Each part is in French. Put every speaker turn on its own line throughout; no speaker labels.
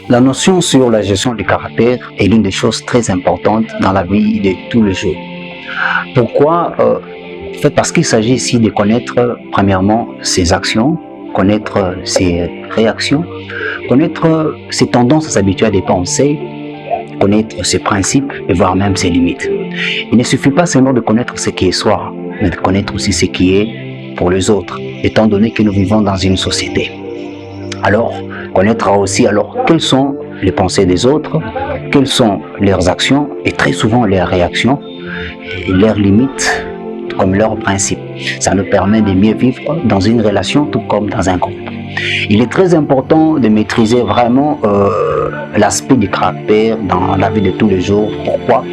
La notion sur la gestion du caractère est l'une des choses très importantes dans la vie de tous les jours. Pourquoi En fait, parce qu'il s'agit ici de connaître premièrement ses actions, connaître ses réactions, connaître ses tendances, ses habitudes à des pensées, connaître ses principes et voire même ses limites. Il ne suffit pas seulement de connaître ce qui est soi, mais de connaître aussi ce qui est pour les autres, étant donné que nous vivons dans une société. Alors, connaîtra aussi quelles sont les pensées des autres, quelles sont leurs actions et très souvent leurs réactions, et leurs limites comme leurs principes. Ça nous permet de mieux vivre dans une relation tout comme dans un groupe. Il est très important de maîtriser vraiment l'aspect du caractère dans la vie de tous les jours. Pourquoi?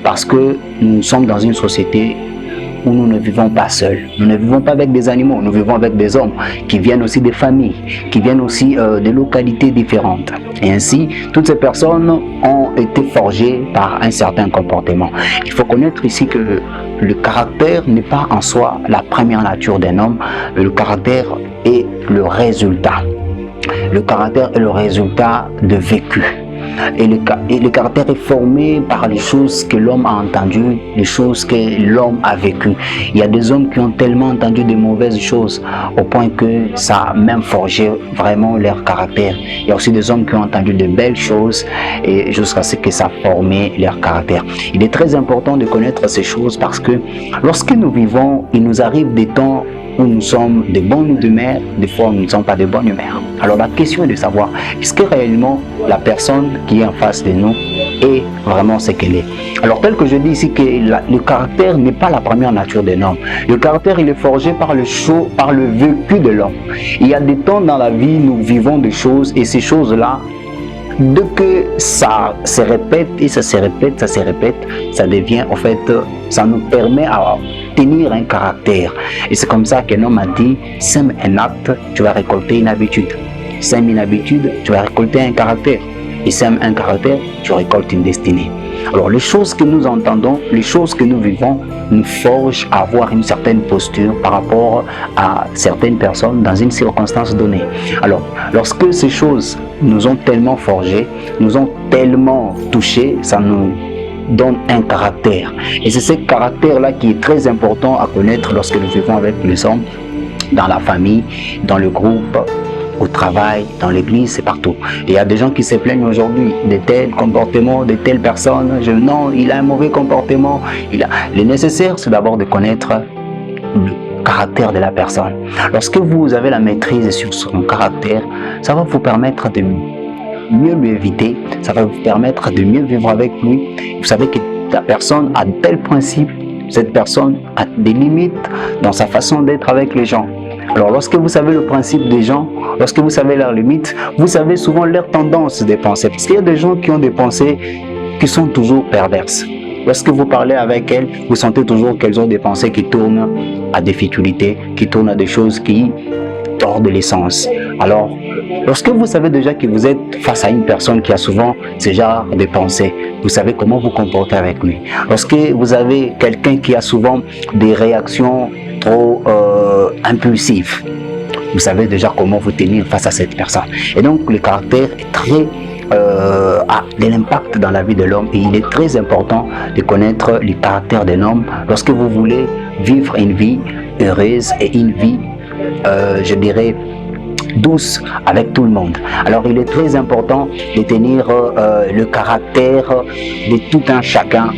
Parce que nous sommes dans une société où nous ne vivons pas seuls. Nous ne vivons pas avec des animaux, nous vivons avec des hommes qui viennent aussi des familles, qui viennent aussi de localités différentes. Et ainsi, toutes ces personnes ont été forgées par un certain comportement. Il faut connaître ici que le caractère n'est pas en soi la première nature d'un homme. Le caractère est le résultat. Le caractère est le résultat de vécu. Et le caractère est formé par les choses que l'homme a entendues, les choses que l'homme a vécues. Il y a des hommes qui ont tellement entendu de mauvaises choses au point que ça a même forgé vraiment leur caractère. Il y a aussi des hommes qui ont entendu de belles choses et jusqu'à ce que ça a formé leur caractère. Il est très important de connaître ces choses parce que lorsque nous vivons, il nous arrive des temps où nous sommes de bonne humeur, des fois nous ne sommes pas de bonne humeur. Alors la question est de savoir, est-ce que réellement la personne qui est en face de nous est vraiment ce qu'elle est? Alors tel que je dis ici que le caractère n'est pas la première nature d'un homme. Le caractère il est forgé par le vécu de l'homme. Il y a des temps dans la vie, nous vivons des choses et ces choses-là, dès que ça se répète et ça se répète, ça devient en fait, ça nous permet à tenir un caractère. Et c'est comme ça qu'un homme a dit, sème un acte, tu vas récolter une habitude. Sème une habitude, tu vas récolter un caractère. Et sème un caractère, tu récoltes une destinée. Alors les choses que nous entendons, les choses que nous vivons, nous forgent à avoir une certaine posture par rapport à certaines personnes dans une circonstance donnée. Alors, lorsque ces choses nous ont tellement forgés, nous ont tellement touchés, ça nous donne un caractère. Et c'est ce caractère-là qui est très important à connaître lorsque nous vivons avec les hommes, dans la famille, dans le groupe, au travail, dans l'église, c'est partout. Et il y a des gens qui se plaignent aujourd'hui de tels comportements, de telles personnes. Non, il a un mauvais comportement. Le nécessaire, c'est d'abord de connaître le caractère de la personne. Lorsque vous avez la maîtrise sur son caractère, ça va vous permettre de mieux lui éviter, ça va vous permettre de mieux vivre avec lui. Vous savez que la personne a tel principe, cette personne a des limites dans sa façon d'être avec les gens. Alors lorsque vous savez le principe des gens, lorsque vous savez leurs limites, vous savez souvent leurs tendances de pensée. Parce qu'il y a des gens qui ont des pensées qui sont toujours perverses. Lorsque vous parlez avec elles, vous sentez toujours qu'elles ont des pensées qui tournent à des futilités, qui tournent à des choses qui tordent l'essence. Alors, lorsque vous savez déjà que vous êtes face à une personne qui a souvent ce genre de pensées, vous savez comment vous comporter avec lui. Lorsque vous avez quelqu'un qui a souvent des réactions trop impulsives, vous savez déjà comment vous tenir face à cette personne. Et donc, le caractère est très a de l'impact dans la vie de l'homme et il est très important de connaître le caractère d'un homme lorsque vous voulez vivre une vie heureuse et une vie, je dirais, douce avec tout le monde. Alors il est très important de tenir le caractère de tout un chacun